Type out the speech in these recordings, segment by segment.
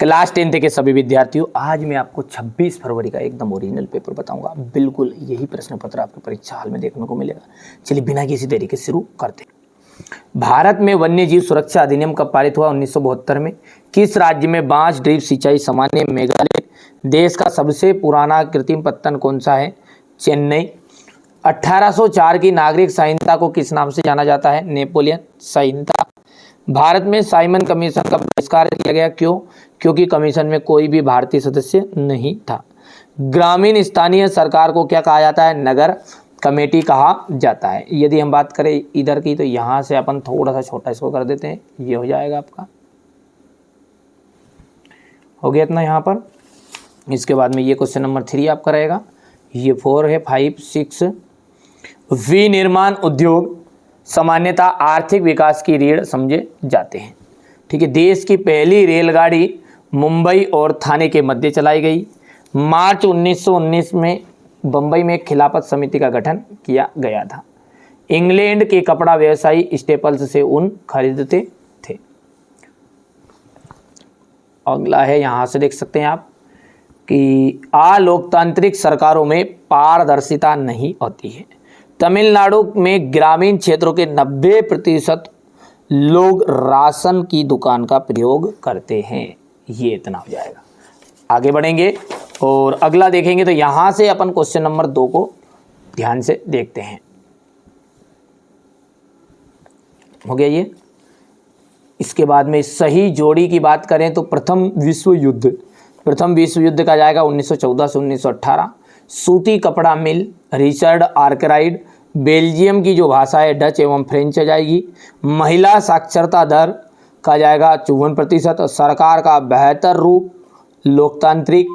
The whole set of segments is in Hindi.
क्लास 10th के सभी विद्यार्थियों, आज मैं आपको 26 फरवरी का एकदम ओरिजिनल पेपर बताऊंगा। बिल्कुल यही प्रश्न पत्र आपके परीक्षा हाल में देखने को मिलेगा। चलिए बिना किसी देरी के शुरू करते हैं। भारत में वन्य जीव सुरक्षा अधिनियम कब पारित हुआ? 1972 में। किस राज्य में बांस ड्रिप सिंचाई सामान्य? मेघालय। देश का सबसे पुराना कृत्रिम पत्तन कौन सा है? चेन्नई। 1804 की नागरिक संहिता को किस नाम से जाना जाता है? नेपोलियन संहिता। भारत में साइमन कमीशन का बहिष्कार किया गया, क्यों? क्योंकि कमीशन में कोई भी भारतीय सदस्य नहीं था। ग्रामीण स्थानीय सरकार को क्या कहा जाता है? नगर कमेटी कहा जाता है। यदि हम बात करें इधर की, तो यहाँ से अपन थोड़ा सा छोटा इसको कर देते हैं, ये हो जाएगा आपका, हो गया इतना यहाँ पर। इसके बाद में ये क्वेश्चन नंबर 3 आपका रहेगा, ये 4 है, 5, 6। विनिर्माण उद्योग सामान्यतः आर्थिक विकास की रीढ़ समझे जाते हैं। ठीक है। देश की पहली रेलगाड़ी मुंबई और थाने के मध्य चलाई गई। मार्च 1919 में बंबई में खिलाफत समिति का गठन किया गया था। इंग्लैंड के कपड़ा व्यवसायी स्टेपल्स से ऊन खरीदते थे। अगला है, यहां से देख सकते हैं आप कि अलोकतांत्रिक सरकारों में पारदर्शिता नहीं होती है। तमिलनाडु में ग्रामीण क्षेत्रों के 90% लोग राशन की दुकान का प्रयोग करते हैं। ये इतना हो जाएगा। आगे बढ़ेंगे और अगला देखेंगे, तो यहां से अपन क्वेश्चन नंबर 2 को ध्यान से देखते हैं। हो गया ये। इसके बाद में सही जोड़ी की बात करें तो प्रथम विश्व युद्ध का जाएगा 1914 से 1918। सूती कपड़ा मिल, रिचर्ड आर्कराइड। बेल्जियम की जो भाषा है डच एवं फ्रेंच आ जाएगी। महिला साक्षरता दर का जाएगा 54%। और सरकार का बेहतर रूप लोकतांत्रिक।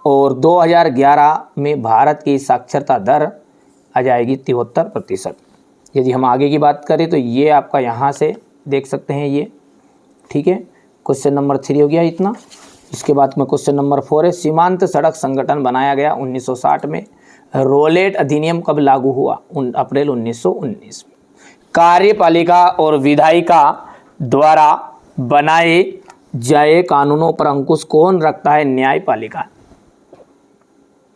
और 2011 में भारत की साक्षरता दर आ जाएगी 73%। यदि हम आगे की बात करें तो ये आपका यहाँ से देख सकते हैं ये। ठीक है, क्वेश्चन नंबर 3 हो गया इतना। इसके बाद में क्वेश्चन नंबर 4 है, सीमांत सड़क संगठन बनाया गया 1960 में। रोलेट अधिनियम कब लागू हुआ? अप्रैल 1919 में। कार्यपालिका और विधायिका द्वारा बनाए जाए कानूनों पर अंकुश कौन रखता है? न्यायपालिका।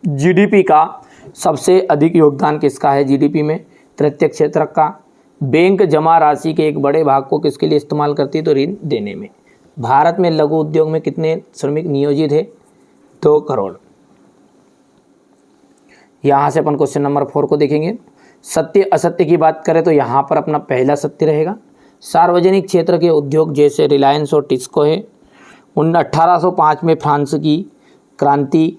जीडीपी का सबसे अधिक योगदान किसका है जीडीपी में? तृतीय क्षेत्र का। बैंक जमा राशि के एक बड़े भाग को किसके लिए इस्तेमाल करती है? तो ऋण देने में। भारत में लघु उद्योग में कितने श्रमिक नियोजित है? 2 करोड़। यहाँ से अपन क्वेश्चन नंबर 4 को देखेंगे। सत्य असत्य की बात करें तो यहाँ पर अपना पहला सत्य रहेगा। सार्वजनिक क्षेत्र के उद्योग जैसे रिलायंस और टिस्को है। 1805 में फ्रांस की क्रांति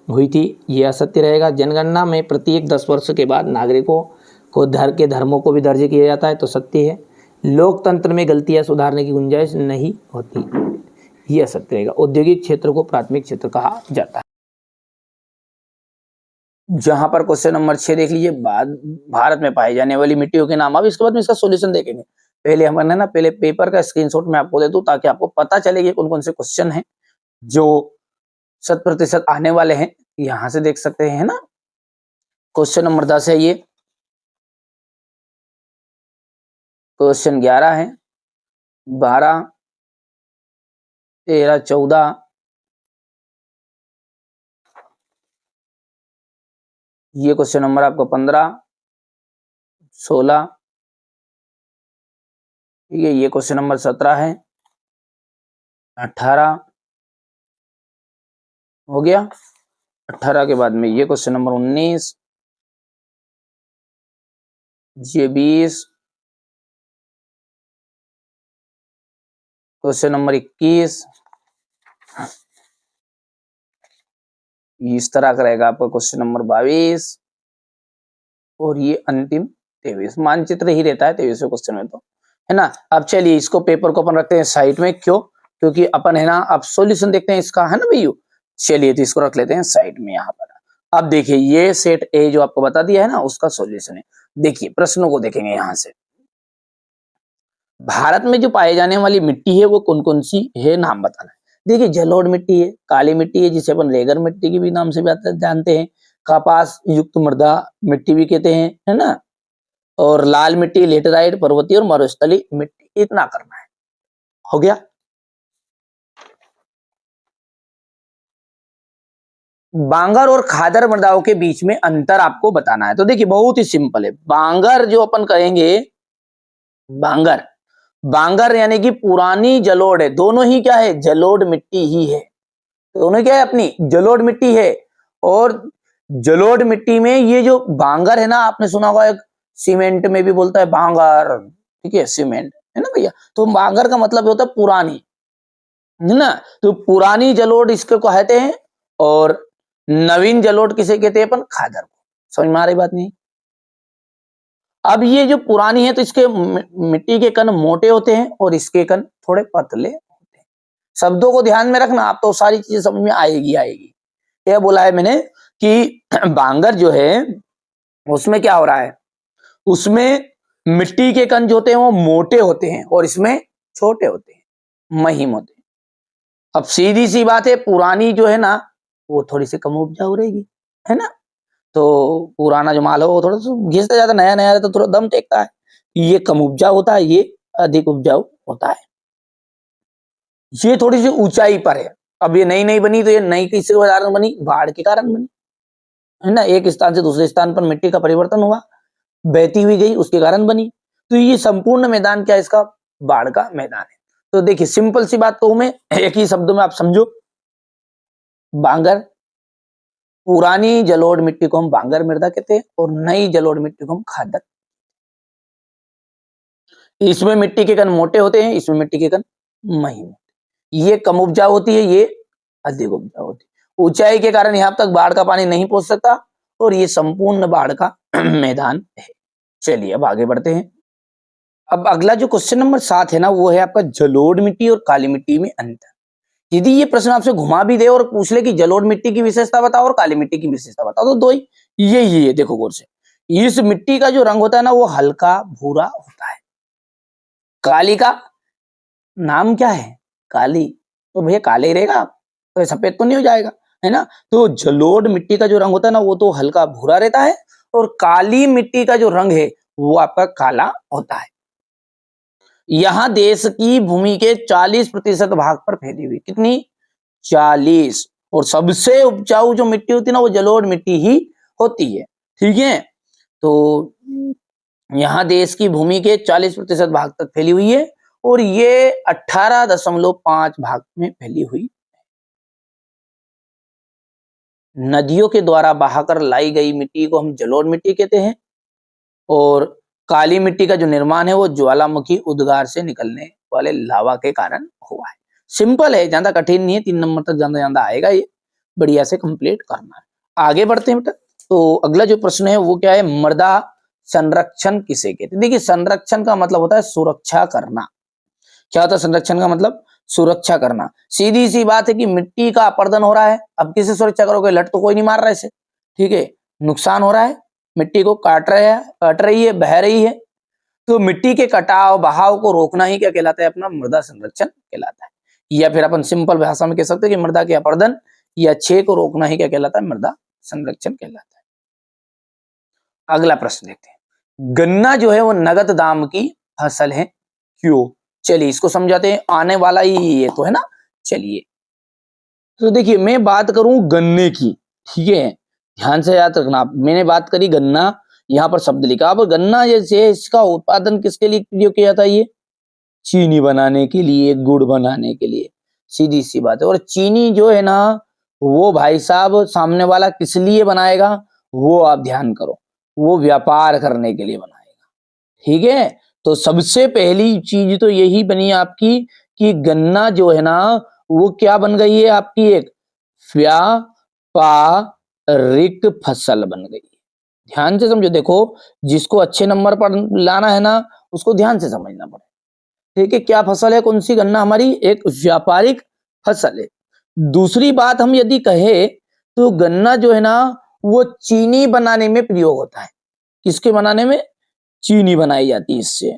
हुई थी, ये असत्य रहेगा। जनगणना में प्रत्येक 10 वर्ष के बाद नागरिकों को धर्मों को भी दर्ज किया जाता है, तो सत्य है। लोकतंत्र में गलतियां सुधारने की गुंजाइश नहीं होती, ये असत्य रहेगा। औद्योगिक क्षेत्र को प्राथमिक क्षेत्र कहा जाता है। जहां पर क्वेश्चन नंबर 6 देख लीजिए, भारत में पाई जाने वाली मिट्टियों के नाम। अब इसके बाद में इसका सॉल्यूशन देखेंगे। पहले हमने ना पहले पेपर का स्क्रीनशॉट मैं आपको दे दूं ताकि आपको पता चले कि कौन कौन से क्वेश्चन हैं जो 100% आने वाले हैं। यहां से देख सकते हैं ना, क्वेश्चन नंबर 10 है ये, क्वेश्चन 11 है, 12, 13, 14, ये क्वेश्चन नंबर आपको 15, 16, ठीक है, ये क्वेश्चन नंबर 17 है, 18 हो गया। 18 के बाद में ये क्वेश्चन नंबर 19, ये 20, क्वेश्चन नंबर 21, इस तरह का रहेगा आपका क्वेश्चन नंबर 22 और ये अंतिम 23। मानचित्र ही रहता है 23वें क्वेश्चन में, तो है ना। अब चलिए इसको पेपर को अपन रखते हैं साइड में, क्यों? क्योंकि अपन है ना अब सॉल्यूशन देखते हैं इसका, है ना भैया। चलिए तो इसको रख लेते हैं साइड में यहाँ पर। अब देखिए ये सेट ए जो आपको बता दिया है ना, उसका सॉल्यूशन है। देखिए प्रश्नों को देखेंगे यहाँ से। भारत में जो पाए जाने वाली मिट्टी है वो कौन कौन सी है, नाम बताना है। देखिए जलोढ़ मिट्टी है, काली मिट्टी है जिसे अपन रेगर मिट्टी के भी नाम से जानते हैं, कपास युक्त मृदा मिट्टी भी कहते हैं, है ना। और लाल मिट्टी, लेटेराइट, पर्वतीय और मरुस्थलीय मिट्टी। इतना करना है, हो गया। बांगर और खादर मृदाओं के बीच में अंतर आपको बताना है। तो देखिए बहुत ही सिंपल है। बांगर जो अपन कहेंगे, बांगर, बांगर यानी कि पुरानी जलोढ़ है। दोनों ही क्या है? जलोढ़ मिट्टी ही है। दोनों क्या है? अपनी जलोढ़ मिट्टी है। और जलोढ़ मिट्टी में ये जो बांगर है ना, आपने सुना होगा, एक सीमेंट में भी बोलता है बांगर, ठीक है, सीमेंट है ना भैया। तो बांगर का मतलब होता है पुरानी, है ना। तो पुरानी जलोढ़ इसको कहते हैं, और नवीन जलोढ़ किसे कहते हैं? अपन खादर को। समझ में आ रही बात नहीं? अब ये जो पुरानी है तो इसके मिट्टी के कण मोटे होते हैं और इसके कण थोड़े पतले होते हैं। शब्दों को ध्यान में रखना, आप तो सारी चीजें समझ में आएगी आएगी। यह बोला है मैंने कि बांगर जो है उसमें क्या हो रहा है, उसमें मिट्टी के कण जो होते हैं वो मोटे होते हैं और इसमें छोटे होते हैं, महीन होते हैं। अब सीधी सी बात है, पुरानी जो है ना वो थोड़ी सी कम उपजाऊ रहेगी, है ना। तो पुराना जो माल हो वो थोड़ा सा घिसता जाता, नया नया रहता तो थोड़ा दम टेकता है। ये कम उपजाऊ होता है, ये अधिक उपजाऊ होता है। ये थोड़ी सी ऊंचाई पर है। अब ये नई नई बनी तो ये नई किसके कारण बनी? बाढ़ के कारण बनी, है ना। एक स्थान से दूसरे स्थान पर मिट्टी का परिवर्तन हुआ, बहती हुई गई, उसके कारण बनी। तो ये संपूर्ण मैदान क्या है इसका? बाढ़ का मैदान है। तो देखिए सिंपल सी बात कहूं मैं, एक ही शब्दों में आप समझो, बांगर, पुरानी जलोढ़ मिट्टी को हम बांगर मृदा कहते हैं और नई जलोढ़ मिट्टी को हम खादर। इसमें मिट्टी के कण मोटे होते हैं, इसमें मिट्टी के कण महीन होते हैं। ये कम उपजाऊ होती है, ये अधिक उपजाऊ होती है। ऊंचाई के कारण यहां तक बाढ़ का पानी नहीं पहुंच सकता और ये संपूर्ण बाढ़ का मैदान है। चलिए अब आगे बढ़ते हैं। अब अगला जो क्वेश्चन नंबर 7 है ना, वो है आपका जलोढ़ मिट्टी और काली मिट्टी में अंतर। यदि ये प्रश्न आपसे घुमा भी दे और पूछ ले कि जलोढ़ मिट्टी की विशेषता बताओ और काली मिट्टी की विशेषता बताओ, तो दो ही यही है। देखो गौर से, इस मिट्टी का जो रंग होता है ना वो हल्का भूरा होता है। काली का नाम क्या है? काली, तो भैया काले ही रहेगा, तो सफेद तो नहीं हो जाएगा, है ना। तो जलोढ़ मिट्टी का जो रंग होता है ना वो तो हल्का भूरा रहता है और काली मिट्टी का जो रंग है वो आपका काला होता है। यहां देश की भूमि के 40% भाग पर फैली हुई, कितनी? 40। और सबसे उपजाऊ जो मिट्टी होती है ना वो जलोढ़ मिट्टी ही होती है, ठीक है। तो यहाँ देश की भूमि के 40% भाग तक फैली हुई है और ये 18.5 भाग में फैली हुई। नदियों के द्वारा बहाकर लाई गई मिट्टी को हम जलोढ़ मिट्टी कहते हैं और काली मिट्टी का जो निर्माण है वो ज्वालामुखी उद्गार से निकलने वाले लावा के कारण हुआ है। सिंपल है, ज्यादा कठिन नहीं है। 3 नंबर तक ज्यादा ज्यादा आएगा, ये बढ़िया से कंप्लीट करना है। आगे बढ़ते हैं बेटा। तो अगला जो प्रश्न है वो क्या है? मृदा संरक्षण किसे कहते हैं? देखिए संरक्षण का मतलब होता है सुरक्षा करना। क्या होता है संरक्षण का मतलब? सुरक्षा करना। सीधी सी बात है कि मिट्टी का अपरदन हो रहा है, अब किसे सुरक्षा करोगे? लट तो कोई नहीं मार रहा है इसे, ठीक है। नुकसान हो रहा है, मिट्टी को काट रही है, बह रही है। तो मिट्टी के कटाव बहाव को रोकना ही क्या कहलाता है? अपना मृदा संरक्षण कहलाता है। या फिर अपन सिंपल भाषा में कह सकते हैं कि मृदा के अपरदन या क्षय को रोकना ही क्या कहलाता है? मृदा संरक्षण कहलाता है। अगला प्रश्न देखते हैं। गन्ना जो है वो नगद दाम की फसल है, क्यों? चलिए इसको समझाते हैं, आने वाला ही ये तो है ना। चलिए तो देखिए मैं बात करूं गन्ने की, ठीक है, ध्यान से याद रखना। मैंने बात करी गन्ना, यहाँ पर शब्द लिखा। अब गन्ना जैसे है इसका उत्पादन किसके लिए प्रयोग किया जाता है? ये चीनी बनाने के लिए, गुड़ बनाने के लिए। सीधी सी बात है। और चीनी जो है ना वो भाई साहब सामने वाला किस लिए बनाएगा वो आप ध्यान करो, वो व्यापार करने के लिए बनाएगा, ठीक है। तो सबसे पहली चीज तो यही बनी आपकी कि गन्ना जो है ना वो क्या बन गई है आपकी? एक व्यापारिक फसल बन गई है। ध्यान से समझो, देखो जिसको अच्छे नंबर पर लाना है ना उसको ध्यान से समझना पड़ेगा, ठीक है। क्या फसल है? कौन सी? गन्ना हमारी एक व्यापारिक फसल है। दूसरी बात हम यदि कहे तो गन्ना जो है ना वो चीनी बनाने में प्रयोग होता है। किसके बनाने में? चीनी बनाई जाती है इससे,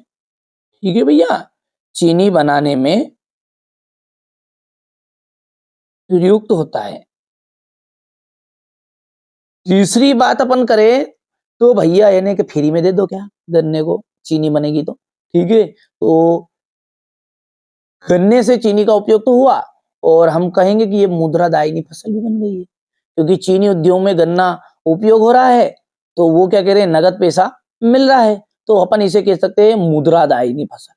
ठीक है भैया, चीनी बनाने में प्रयुक्त होता है। तीसरी बात अपन करें तो भैया यानी कि फ्री में दे दो क्या गन्ने को, चीनी बनेगी तो, ठीक है। तो गन्ने से चीनी का उपयोग तो हुआ और हम कहेंगे कि ये मुद्रादायिनी फसल भी बन गई है, क्योंकि चीनी उद्योग में गन्ना उपयोग हो रहा है, तो वो क्या कह रहे हैं, नगद पैसा मिल रहा है, तो अपन इसे कह सकते हैं मुद्रादायिनी फसल।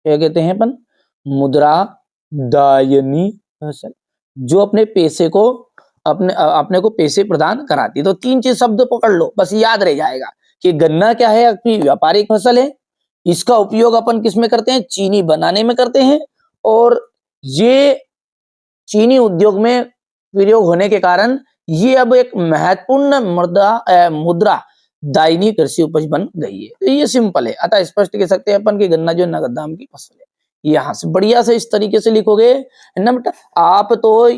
क्या कहते हैं अपन, मुद्रादायिनी फसल, जो अपने पैसे को अपने को पैसे प्रदान कराती है। तो 3 चीज शब्द पकड़ लो, बस याद रह जाएगा कि गन्ना क्या है, अपनी व्यापारिक फसल है, इसका उपयोग अपन किस में करते हैं, चीनी बनाने में करते हैं, और ये चीनी उद्योग में प्रयोग होने के कारण ये अब एक महत्वपूर्ण मुद्रा दायिनी कृषि उपज बन गई है। तो ये सिंपल है, अतः स्पष्ट कह सकते हैं अपन कि गन्ना जो नगद दाम की फसल है। यहाँ से बढ़िया से इस तरीके से लिखोगे ना बेटा, आप तो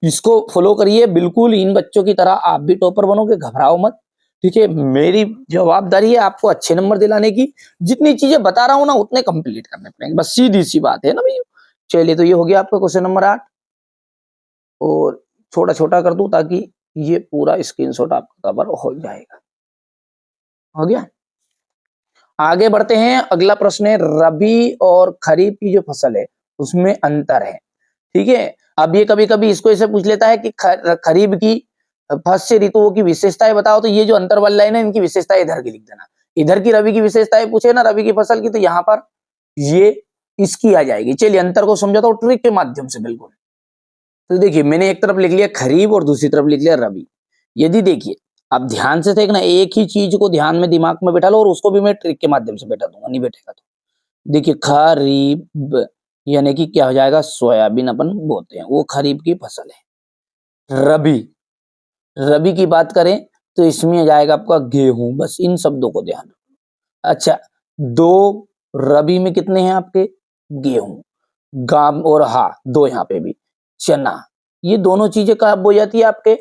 इसको फॉलो करिए बिल्कुल, इन बच्चों की तरह आप भी टॉपर बनोगे, घबराओ मत, ठीक है। मेरी जवाबदारी है आपको अच्छे नंबर दिलाने की, जितनी चीजें बता रहा हूं ना उतने कंप्लीट करने पड़ेंगे, बस सीधी सी बात है ना भैया। चलिए, तो ये हो गया आपका क्वेश्चन नंबर 8, और छोटा छोटा कर दूं ताकि ये पूरा स्क्रीनशॉट आपका कवर हो जाएगा। हो गया, आगे बढ़ते हैं। अगला प्रश्न है, रबी और खरीफ की जो फसल है उसमें अंतर है, ठीक है। अब ये कभी कभी इसको ऐसे पूछ लेता है कि खरीफ की फसल ऋतुओं की विशेषताएं बताओ, तो ये जो अंतर वाली लाइन है इनकी विशेषताएं इधर की लिख देना। इधर की रबी की विशेषताएं पूछे ना, रबी की फसल की, तो यहाँ पर ये इसकी आ जाएगी। चलिए अंतर को समझाता हूँ ट्रिक के माध्यम से बिल्कुल। तो देखिए, मैंने एक तरफ लिख लिया खरीफ और दूसरी तरफ लिख लिया रबी। यदि देखिए, अब ध्यान से देखना, एक ही चीज को ध्यान में दिमाग में बैठा लो, और उसको भी मैं ट्रिक के माध्यम से बैठा दूंगा, नहीं बैठेगा तो देखिए, खरीफ यानी कि क्या हो जाएगा, सोयाबीन अपन बोते हैं, वो खरीफ की फसल है। रबी, रबी की बात करें तो इसमें आ जाएगा आपका गेहूं, बस इन शब्दों को ध्यान रखो। अच्छा, दो रबी में कितने हैं आपके, गेहूं, गाम और हा दो यहाँ पे भी चना, ये दोनों चीजें कब हो जाती है आपके,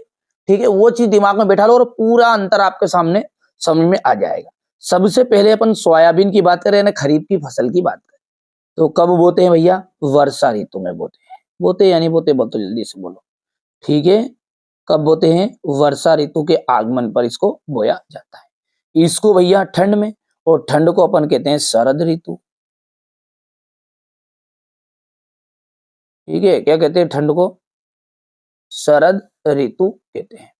ठीक है। वो चीज दिमाग में बैठा लो और पूरा अंतर आपके सामने समझ में आ जाएगा। सबसे पहले अपन सोयाबीन की बात करें ना, खरीफ की फसल की बात करें, तो कब बोते हैं भैया, वर्षा ऋतु में बोते हैं। बोते यानी बोते, बोलो जल्दी से बोलो, ठीक है। कब बोते हैं, वर्षा ऋतु के आगमन पर इसको बोया जाता है। इसको भैया ठंड में, और ठंड को अपन कहते हैं शरद ऋतु, ठीक है। क्या कहते हैं ठंड को, शरद ऋतु कहते हैं।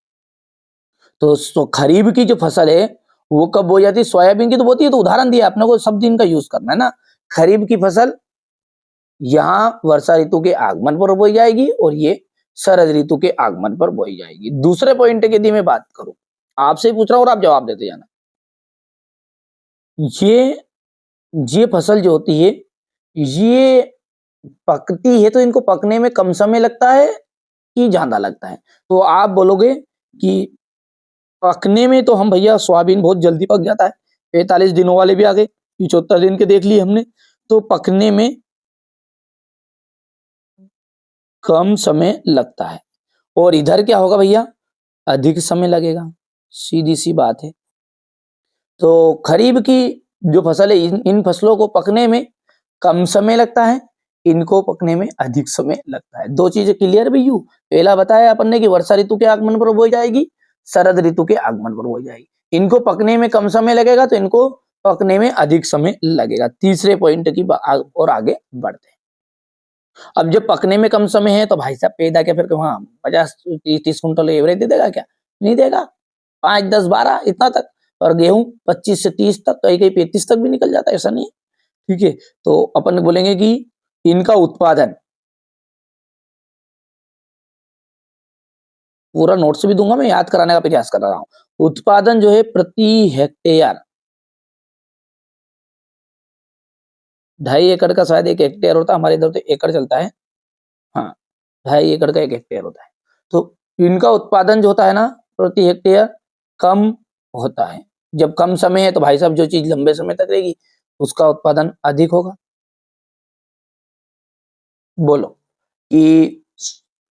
तो खरीफ की जो फसल है वो कब बो जाती है, सोयाबीन की तो बोती है, तो उदाहरण दिया आपने को, शब्द इनका यूज करना है ना। खरीफ की फसल यहाँ वर्षा ऋतु के आगमन पर बोई जाएगी, और ये शरद ऋतु के आगमन पर बोई जाएगी। दूसरे पॉइंट की यदि मैं बात करूं, आपसे पूछ रहा हूं और आप जवाब देते जाना। ये फसल जो होती है, ये पकती है, तो इनको पकने में कम समय लगता है कि ज्यादा लगता है, तो आप बोलोगे कि पकने में तो हम भैया, सोयाबीन बहुत जल्दी पक जाता है, 45 दिनों वाले भी आ गए, 75 दिन के देख लिए हमने, तो पकने में कम समय लगता है। और इधर क्या होगा भैया, अधिक समय लगेगा, सीधी सी बात है। तो खरीफ की जो फसल है, इन फसलों को पकने में कम समय लगता है, इनको पकने में अधिक समय लगता है। दो चीजें क्लियर भैया। पहला बताया अपन ने कि वर्षा ऋतु के आगमन पर बोई जाएगी, शरद ऋतु के आगमन पर बोई जाएगी। इनको पकने में कम समय लगेगा, तो इनको पकने में अधिक समय लगेगा। तीसरे पॉइंट की और आगे बढ़ते हैं। अब जब पकने में कम समय है, तो भाई साहब पैदा क्या फिर वहां 50-30 कुंटल एवरेज दे देगा क्या, नहीं देगा, 5-10-12 इतना तक। और गेहूं 25 से 30 तक, कहीं कहीं 35 तक भी निकल जाता है, ऐसा नहीं है, ठीक है। तो अपन बोलेंगे कि इनका उत्पादन, पूरा नोट्स भी दूंगा मैं, याद कराने का प्रयास कर रहा हूँ। उत्पादन जो है प्रति हेक्टेयर 2.5 एकड़ का शायद 1 हेक्टेयर होता है, हमारे इधर तो एकड़ चलता है, हाँ, 2.5 एकड़ का 1 हेक्टेयर होता है। तो इनका उत्पादन जो होता है ना, प्रति हेक्टेयर कम होता है। जब कम समय है तो भाई साहब जो चीज लंबे समय तक रहेगी उसका उत्पादन अधिक होगा। बोलो कि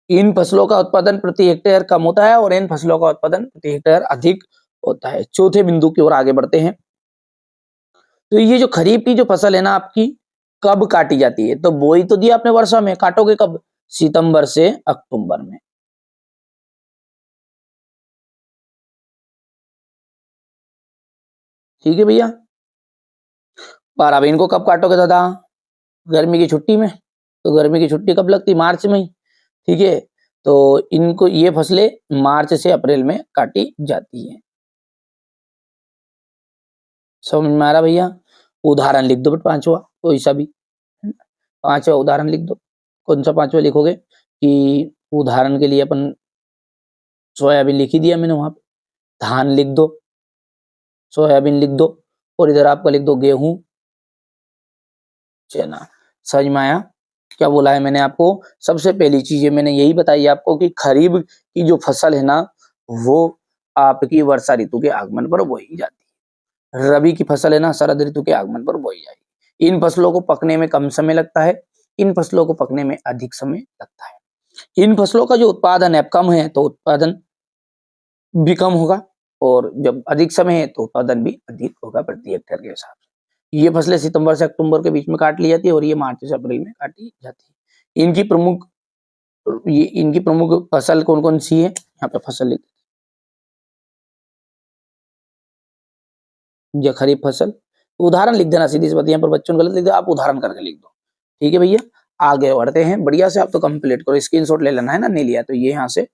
इन फसलों का उत्पादन प्रति हेक्टेयर कम होता है और इन फसलों का उत्पादन प्रति हेक्टेयर अधिक होता है। चौथे बिंदु की ओर आगे बढ़ते हैं। तो ये जो खरीफ की जो फसल है ना आपकी, कब काटी जाती है, तो बोई तो दिया आपने वर्षा में, काटोगे कब, सितंबर से अक्टूबर में, ठीक है भैया। पर अब इनको कब काटोगे दादा, गर्मी की छुट्टी में, तो गर्मी की छुट्टी कब लगती, मार्च में ही, ठीक है। तो इनको ये फसलें मार्च से अप्रैल में काटी जाती हैं। समझ में आ रहा भैया? उदाहरण लिख दो बट पांचवा कोई सा भी, पांचवा उदाहरण लिख दो। कौन सा पांचवा लिखोगे? कि उदाहरण के लिए अपन सोयाबीन लिख ही दिया मैंने वहां पे, धान लिख दो, सोयाबीन लिख दो, और इधर आपका लिख दो गेहूं, चना। समझ में आया क्या बोला है मैंने आपको? सबसे पहली चीज मैंने यही बताई आपको कि खरीफ की जो फसल है ना, वो आपकी वर्षा ऋतु के आगमन पर बोई जाती है। रबी की फसल है ना, शरद ऋतु के आगमन पर बोई जाएगी। इन फसलों को पकने में कम समय लगता है, इन फसलों को पकने में अधिक समय लगता है। इन फसलों का जो उत्पादन है कम है तो उत्पादन भी कम होगा, और जब अधिक समय है तो उत्पादन भी अधिक होगा प्रति हेक्टेयर के हिसाब से। ये फसलें सितंबर से अक्टूबर के बीच में काट ली जाती है, और ये मार्च से अप्रैल में काटी जाती है। इनकी प्रमुख फसल कौन कौन सी है? यहाँ पे फसल लिख, ये खरीफ फसल, उदाहरण लिख देना सीधी सी बात, यहाँ पर बच्चों ने गलत लिख दिया, आप उदाहरण करके लिख दो। ठीक है भैया, आगे बढ़ते हैं। बढ़िया से आप तो कंप्लीट करो, स्क्रीनशॉट ले लेना है ना, नहीं लिया तो ये यहाँ से,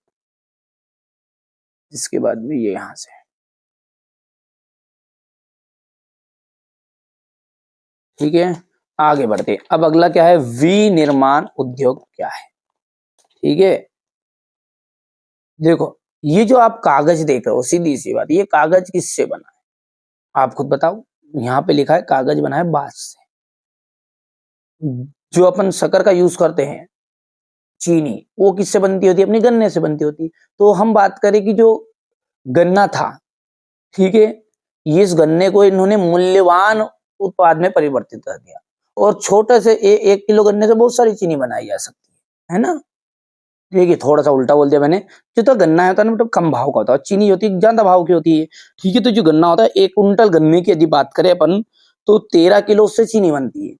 इसके बाद भी ये यहाँ से। ठीक है, आगे बढ़ते हैं। अब अगला क्या है? विनिर्माण उद्योग क्या है? ठीक है, देखो ये जो आप कागज देख रहे हो, सीधी सी बात, ये कागज किससे बना है आप खुद बताओ। यहाँ पे लिखा है कागज बना है बांस से। जो अपन शक्कर का यूज करते हैं, चीनी, वो किससे बनती होती है? अपनी गन्ने से बनती होती है। तो हम बात करें कि जो गन्ना था, ठीक है, ये इस गन्ने को इन्होंने मूल्यवान उत्पाद में परिवर्तित कर दिया, और छोटे से 1 किलो गन्ने से बहुत सारी चीनी बनाई जा सकती है ना। ठीक है, थोड़ा सा उल्टा बोल दिया मैंने। जो तो गन्ना होता है ना, मतलब कम भाव का होता है, चीनी होती है ज्यादा भाव की होती है। ठीक है, तो जो गन्ना होता है, 1 कुंटल गन्ने की यदि बात करें अपन, तो 13 किलो उससे चीनी बनती है।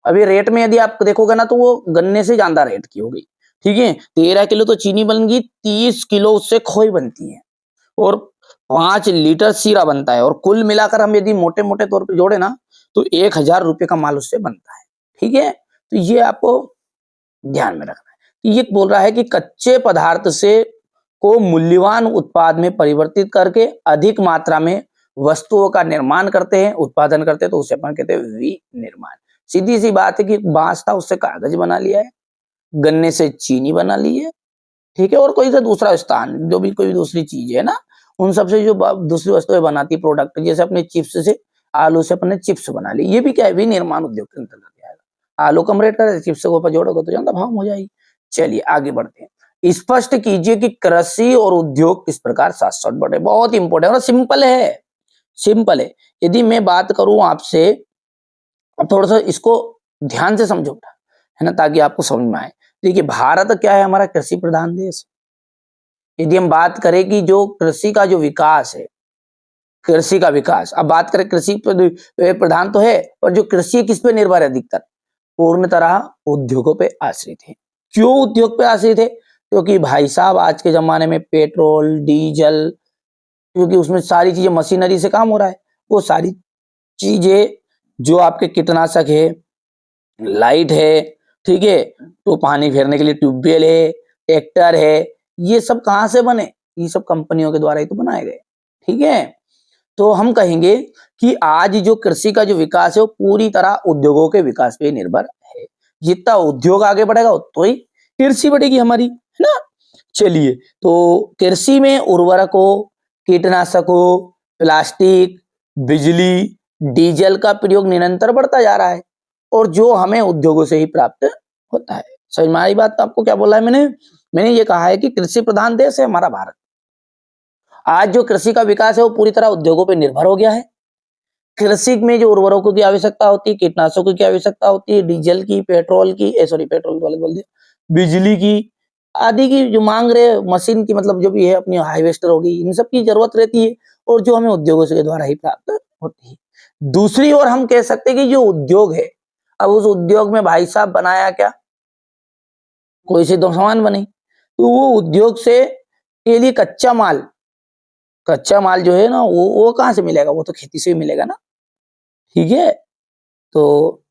अभी रेट में यदि आप देखोगे ना, तो वो गन्ने से ज्यादा रेट की हो गई। ठीक है, 13 किलो तो चीनी बन गई, 30 किलो उससे खोई बनती है, और 5 लीटर सीरा बनता है, और कुल मिलाकर हम यदि मोटे मोटे तौर पे जोड़े ना, तो 1,000 रुपए का माल उससे बनता है। ठीक है, तो ये आपको ध्यान में रखना है। ये बोल रहा है कि कच्चे पदार्थ से को मूल्यवान उत्पाद में परिवर्तित करके अधिक मात्रा में वस्तुओं का निर्माण करते हैं, उत्पादन करते हैं, तो उसे अपन कहते हैं विनिर्माण। सीधी सी बात है कि बांस था, उससे कागज बना लिया है, गन्ने से चीनी बना ली है, ठीक है, और कोई सा दूसरा स्थान जो भी कोई दूसरी चीज है ना, उन सबसे जो दूसरी वस्तुएं बनाती प्रोडक्ट, जैसे अपने चिप्स से, आलू से अपने चिप्स बना ली, ये भी क्या है? विनिर्माण उद्योग के अंतर्गत आएगा। आलू कम रेट का, चिप्स को ऊपर जोड़ोगे तो ज्यादा भाव हो जाएगी। चलिए आगे बढ़ते हैं। स्पष्ट कीजिए कि कृषि और उद्योग किस प्रकार साथ साथ बढ़े। बहुत इंपॉर्टेंट और सिंपल है, सिंपल है। यदि मैं बात करूं आपसे, अब थोड़ा सा इसको ध्यान से समझो, है ना, ताकि आपको समझ में आए। देखिए भारत क्या है? हमारा कृषि प्रधान देश। यदि हम बात करें कि जो कृषि का जो विकास है, कृषि का विकास, अब बात करें कृषि प्रधान तो है, पर जो कृषि किस पे निर्भर है अधिकतर? पूर्ण तरह उद्योगों पे आश्रित है। क्यों उद्योग पे आश्रित है? क्योंकि भाई साहब आज के जमाने में पेट्रोल डीजल, क्योंकि उसमें सारी चीजें मशीनरी से काम हो रहा है, वो सारी चीजें जो आपके कीटनाशक है, लाइट है, ठीक है, तो पानी फेरने के लिए ट्यूबवेल है, ट्रैक्टर है, ये सब कहाँ से बने? ये सब कंपनियों के द्वारा ही तो बनाए गए। ठीक है, तो हम कहेंगे कि आज जो कृषि का जो विकास है, वो पूरी तरह उद्योगों के विकास पे निर्भर है। जितना उद्योग आगे बढ़ेगा उतना ही कृषि बढ़ेगी हमारी, है ना। चलिए, तो कृषि में उर्वरकों, कीटनाशकों, प्लास्टिक, बिजली, डीजल का प्रयोग निरंतर बढ़ता जा रहा है, और जो हमें उद्योगों से ही प्राप्त होता है। समझ में आई बात? तो आपको क्या बोला है मैंने? मैंने ये कहा है कि कृषि प्रधान देश है हमारा भारत। आज जो कृषि का विकास है वो पूरी तरह उद्योगों पर निर्भर हो गया है। कृषि में जो उर्वरकों की आवश्यकता होती है, कीटनाशकों की आवश्यकता होती है, डीजल की, पेट्रोल की, सॉरी पेट्रोल वाले बोल दिया, बिजली की, आदि की जो मांग रहे, मशीन की, मतलब जो भी है अपनी हार्वेस्टर होगी, इन सब की जरूरत रहती है, और जो हमें उद्योगों के द्वारा ही प्राप्त होती है। दूसरी ओर हम कह सकते हैं कि जो उद्योग है, अब उस उद्योग में भाई साहब बनाया क्या? कोई से दो सामान बने, तो वो उद्योग से के लिए कच्चा माल जो है ना, वो कहाँ से मिलेगा? वो तो खेती से ही मिलेगा ना। ठीक है, तो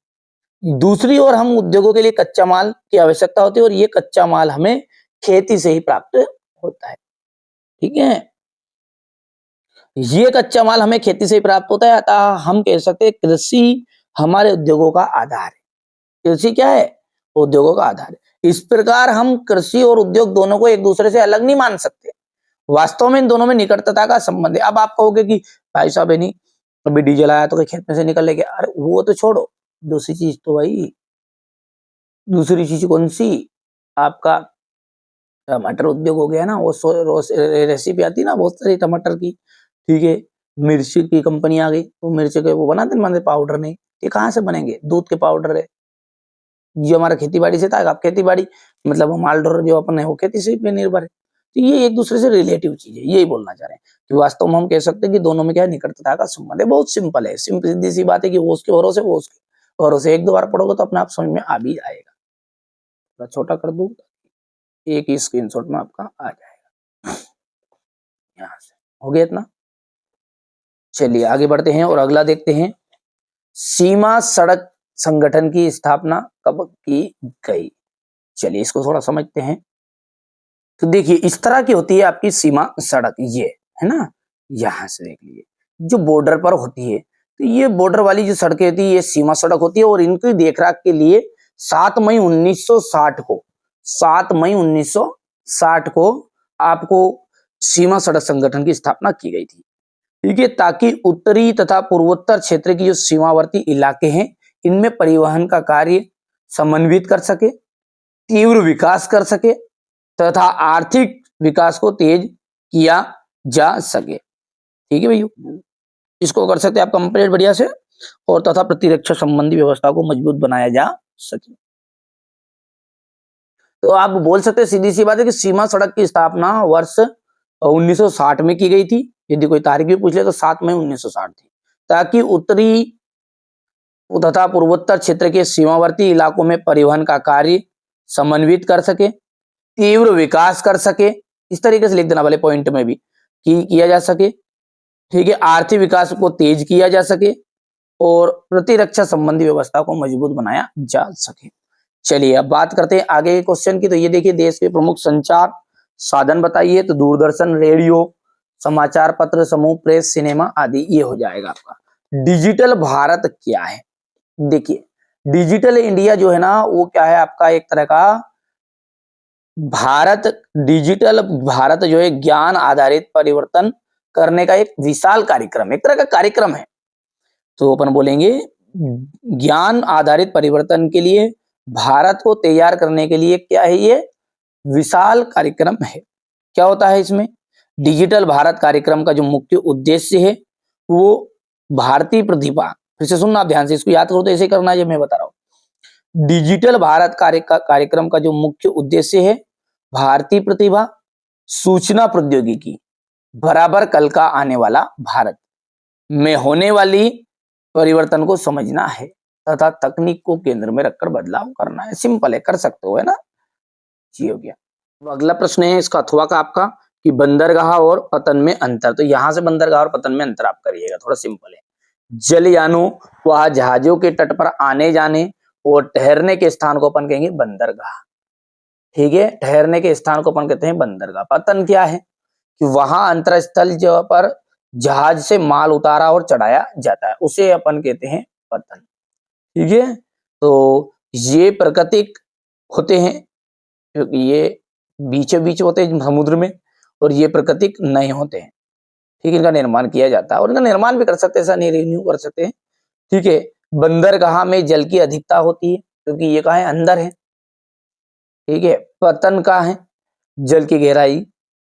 दूसरी ओर हम उद्योगों के लिए कच्चा माल की आवश्यकता होती है, और ये कच्चा माल हमें खेती से ही प्राप्त होता है। ठीक है, ये कच्चा माल हमें खेती से ही प्राप्त होता है, अतः हम कह सकते हैं कृषि हमारे उद्योगों का आधार है। कृषि क्या है? उद्योगों का आधार है। इस प्रकार हम कृषि और उद्योग दोनों को एक दूसरे से अलग नहीं मान सकते, वास्तव में इन दोनों में निकटता का संबंध है। अब आप कहोगे कि भाई साहब है नहीं, अभी डीजल आया तो खेत में से निकल लेके, अरे वो तो छोड़ो, दूसरी चीज तो भाई, दूसरी चीज कौन सी? आपका टमाटर उद्योग हो गया ना, वो रेसिपी आती है ना बहुत सारी टमाटर की, ठीक है, मिर्ची की कंपनी आ गई, तो मिर्ची के वो बनाते हैं पाउडर नहीं, ये कहाँ से बनेंगे? दूध के पाउडर है, ये हमारा खेती बाड़ी से था। आप खेती बाड़ी मतलब माल ढोर जो अपन है वो खेती से पे निर्भर है, तो ये एक दूसरे से रिलेटिव चीज है, यही बोलना चाह रहे हैं कि वास्तव में हम कह सकते हैं कि दोनों में क्या है, निकटता का संबंध है। बहुत सिंपल है, सिंपल सीधी सी बात है कि वो उसके भरोसे, वो उसके भरोसे। एक दो बार पढ़ोगे तो अपने आप समझ में आ भी जाएगा। थोड़ा छोटा कर दूं, एक ही स्क्रीनशॉट में आपका आ जाएगा। यहाँ से हो गया इतना। चलिए आगे बढ़ते हैं और अगला देखते हैं, सीमा सड़क संगठन की स्थापना कब की गई? चलिए इसको थोड़ा समझते हैं। तो देखिए इस तरह की होती है आपकी सीमा सड़क, ये है ना, यहां से देख लीजिए जो बॉर्डर पर होती है, तो ये बॉर्डर वाली जो सड़कें होती है ये सीमा सड़क होती है, और इनकी देखरेख के लिए 7 मई 1960 को 7 मई 1960 को आपको सीमा सड़क संगठन की स्थापना की गई थी। ठीक है, ताकि उत्तरी तथा पूर्वोत्तर क्षेत्र की जो सीमावर्ती इलाके हैं इनमें परिवहन का कार्य समन्वित कर सके, तीव्र विकास कर सके तथा आर्थिक विकास को तेज किया जा सके। ठीक है भैया, इसको कर सकते हैं आप कंप्लीट बढ़िया से, और तथा प्रतिरक्षा संबंधी व्यवस्था को मजबूत बनाया जा सके। तो आप बोल सकते हैं सीधी सी बात है कि सीमा सड़क की स्थापना वर्ष 1960 में की गई थी। यदि कोई तारीख भी पूछ ले तो 7 मई 1960 थी, ताकि उत्तरी तथा पूर्वोत्तर क्षेत्र के सीमावर्ती इलाकों में परिवहन का कार्य समन्वित कर सके, तीव्र विकास कर सके, इस तरीके से लिख देना वाले पॉइंट में भी कि किया जा सके। ठीक है, आर्थिक विकास को तेज किया जा सके और प्रतिरक्षा संबंधी व्यवस्था को मजबूत बनाया जा सके। चलिए अब बात करते हैं आगे के क्वेश्चन की। तो ये देखिए, देश के प्रमुख संचार साधन बताइए। तो दूरदर्शन, रेडियो, समाचार पत्र समूह, प्रेस, सिनेमा आदि, ये हो जाएगा आपका। डिजिटल भारत क्या है? देखिए डिजिटल इंडिया जो है ना वो क्या है आपका, एक तरह का भारत, डिजिटल भारत जो है ज्ञान आधारित परिवर्तन करने का एक विशाल कार्यक्रम, एक तरह का कार्यक्रम है। तो अपन बोलेंगे ज्ञान आधारित परिवर्तन के लिए भारत को तैयार करने के लिए क्या है, ये विशाल कार्यक्रम है। क्या होता है इसमें? डिजिटल भारत कार्यक्रम का जो मुख्य उद्देश्य है वो भारतीय प्रतिभा, फिर से सुनना ध्यान से, इसको याद करो तो ऐसे करना है जो मैं बता रहा हूँ। डिजिटल भारत कार्यक्रम का जो मुख्य उद्देश्य है भारतीय प्रतिभा, सूचना प्रौद्योगिकी बराबर कल का आने वाला भारत में होने वाली परिवर्तन को समझना है तथा तकनीक को केंद्र में रखकर बदलाव करना है। सिंपल है, कर सकते हो, है ना, जी हो गया। तो अगला प्रश्न है इसका अथवा का आपका, कि बंदरगाह और पतन में अंतर। तो यहां से बंदरगाह और पतन में अंतर आप करिएगा, थोड़ा सिंपल है। जलयानों व जहाजों के तट पर आने जाने और ठहरने के स्थान को अपन कहेंगे बंदरगाह। ठीक है, ठहरने के स्थान को अपन कहते हैं बंदरगाह। पतन क्या है? कि वहां अंतरस्थल जो पर जहाज से माल उतारा और चढ़ाया जाता है उसे अपन कहते हैं पतन। ठीक है, तो ये प्राकृतिक होते हैं क्योंकि ये बीचों बीच होते हैं समुद्र में, और ये प्राकृतिक नहीं होते हैं। ठीक है, इनका निर्माण किया जाता है और इनका निर्माण भी कर सकते हैं, ऐसा नहीं रिन्यू कर सकते हैं। ठीक है, बंदरगाह में जल की अधिकता होती है क्योंकि ये कहाँ है, अंदर है। ठीक है, पतन का है, जल की गहराई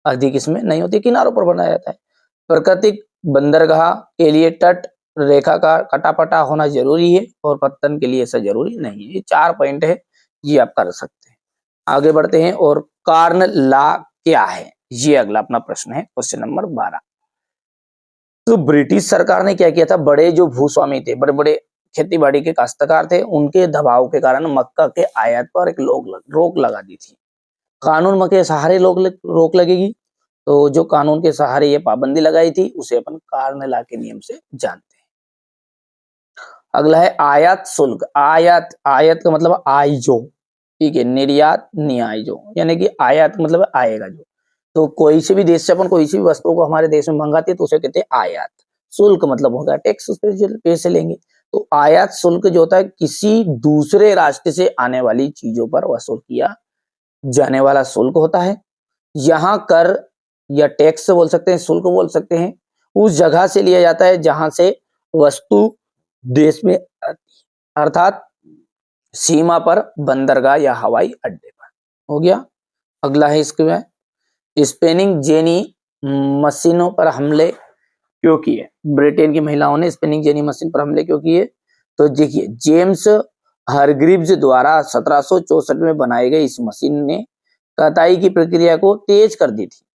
अधिक इसमें नहीं होती, किनारों पर बनाया जाता है। प्राकृतिक बंदरगाह के लिए तट रेखा का कटापटा होना जरूरी है और पत्तन के लिए ऐसा जरूरी नहीं है। ये 4 पॉइंट है, ये आप कर सकते हैं। आगे बढ़ते हैं, और कारण ला क्या है, ये अगला अपना प्रश्न है, क्वेश्चन नंबर 12। तो ब्रिटिश सरकार ने क्या किया था, बड़े जो भूस्वामी थे, बड़े बड़े खेती बाड़ी के काश्तकार थे, उनके दबाव के कारण मक्का के आयात पर एक रोक लगा दी थी। कानून के सहारे रोक लगेगी, तो जो कानून के सहारे ये पाबंदी लगाई थी उसे अपन कारण ला के नियम से जानते हैं। अगला है आयात शुल्क। आयात, आयत का मतलब आय जो, ठीक है, निर्यात न्याय जो यानी कि आयात मतलब आएगा जो, तो कोई से भी देश से अपन कोई सी भी वस्तु को हमारे देश में मंगाते हैं तो उसे कहते हैं आयात। शुल्क मतलब होगा टैक्स, उस पे जो पैसे लेंगे। तो आयात शुल्क जो होता है किसी दूसरे राष्ट्र से आने वाली चीजों पर वसूल किया जाने वाला शुल्क होता है। यहाँ कर या टैक्स बोल सकते हैं, शुल्क बोल सकते हैं, उस जगह से लिया जाता है जहां से वस्तु देश में अर्थात सीमा पर, बंदरगाह या हवाई अड्डे पर। हो गया। अगला है इसके में स्पिनिंग जेनी मशीनों पर हमले क्यों किए? ब्रिटेन की महिलाओं ने स्पिनिंग जेनी मशीन पर हमले क्यों किए? तो देखिए, जेम्स हरग्रीव्स द्वारा 1764 में बनाई गई इस मशीन ने कताई की प्रक्रिया को तेज कर दी थी,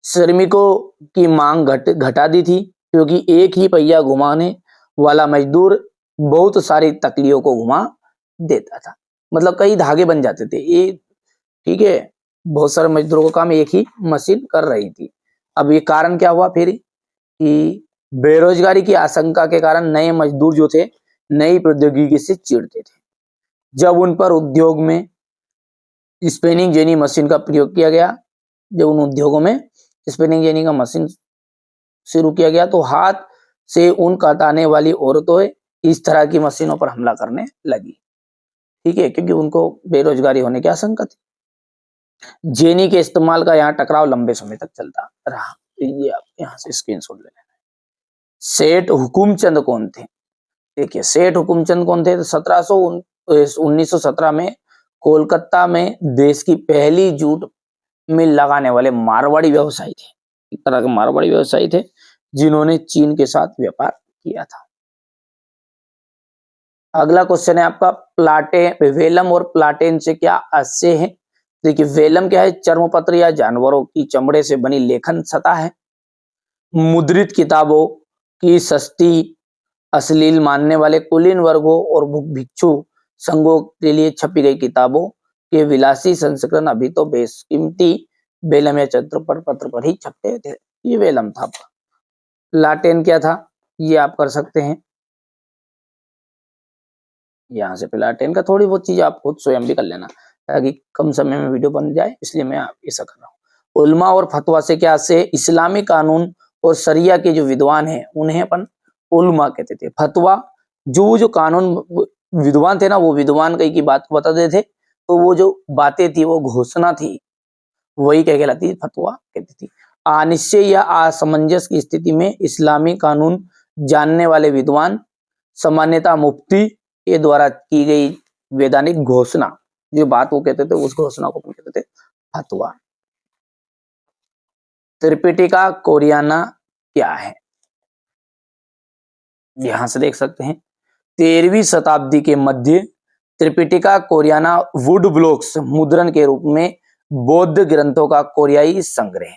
श्रमिकों की मांग घटा दी थी, क्योंकि एक ही पहिया घुमाने वाला मजदूर बहुत सारी तकलियों को घुमा देता था। मतलब कई धागे बन जाते थे ये, ठीक है, बहुत सारे मजदूरों का काम एक ही मशीन कर रही थी। अब ये कारण क्या हुआ फिर कि बेरोजगारी की आशंका के कारण नए मजदूर जो थे नई प्रौद्योगिकी से चिढ़ते थे। जब उन पर उद्योग में स्पिनिंग जेनी मशीन का प्रयोग किया गया, जब उन उद्योगों में स्पिनिंग जेनी का मशीन शुरू किया गया तो हाथ से ऊन काटने वाली औरतें इस तरह की मशीनों पर हमला करने लगी, ठीक है, क्योंकि उनको बेरोजगारी होने की आशंका थी। जेनी के इस्तेमाल का यहाँ टकराव लंबे समय तक चलता रहा। ये आप यहाँ से स्क्रीनशॉट ले लेना। सेठ हुकुमचंद कौन थे? देखिए, सेठ हुकुमचंद कौन थे? तो 1917 में कोलकाता में देश की पहली जूट मिल लगाने वाले मारवाड़ी व्यवसायी थे, एक तरह के मारवाड़ी व्यवसायी थे जिन्होंने चीन के साथ व्यापार किया था। अगला क्वेश्चन है आपका प्लाटे वेलम और प्लाटेन से क्या आशय है? देखिए, वेलम क्या है? चर्मपत्र या जानवरों की चमड़े से बनी लेखन सतह है। मुद्रित किताबों की सस्ती अश्लील मानने वाले कुलीन वर्गों और भिक्षु संघों के लिए छपी गई किताबों के विलासी संस्करण अभी तो बेशकीमती वेलम या पत्र पर ही छपते थे। ये वेलम था। लाटेन क्या था? ये आप कर सकते हैं यहाँ से। प्लाटेन का थोड़ी बहुत चीज आप खुद स्वयं भी कर लेना ताकि कम समय में वीडियो बन जाए, इसलिए मैं ऐसा कर रहा हूँ। उल्मा और फतवा से क्या से? इस्लामी कानून और शरिया के जो विद्वान हैं उन्हें अपन उल्मा कहते थे। फतवा जो कानून विद्वान थे ना, वो विद्वान कई की बात को बताते थे, तो वो जो बातें थी वो घोषणा थी, वही क्या कहलाती? फतवा कहती थी। अनिश्चय या असमंजस की स्थिति में इस्लामी कानून जानने वाले विद्वान सामान्यतः मुफ्ती के द्वारा की गई वैधानिक घोषणा, जो बात वो कहते थे उस घोषणा को कहते थे फतवा। त्रिपिटिका कोरियाना क्या है? यहां से देख सकते हैं 13वीं शताब्दी के मध्य त्रिपिटिका कोरियाना वुड ब्लॉक्स मुद्रण के रूप में बौद्ध ग्रंथों का कोरियाई संग्रह।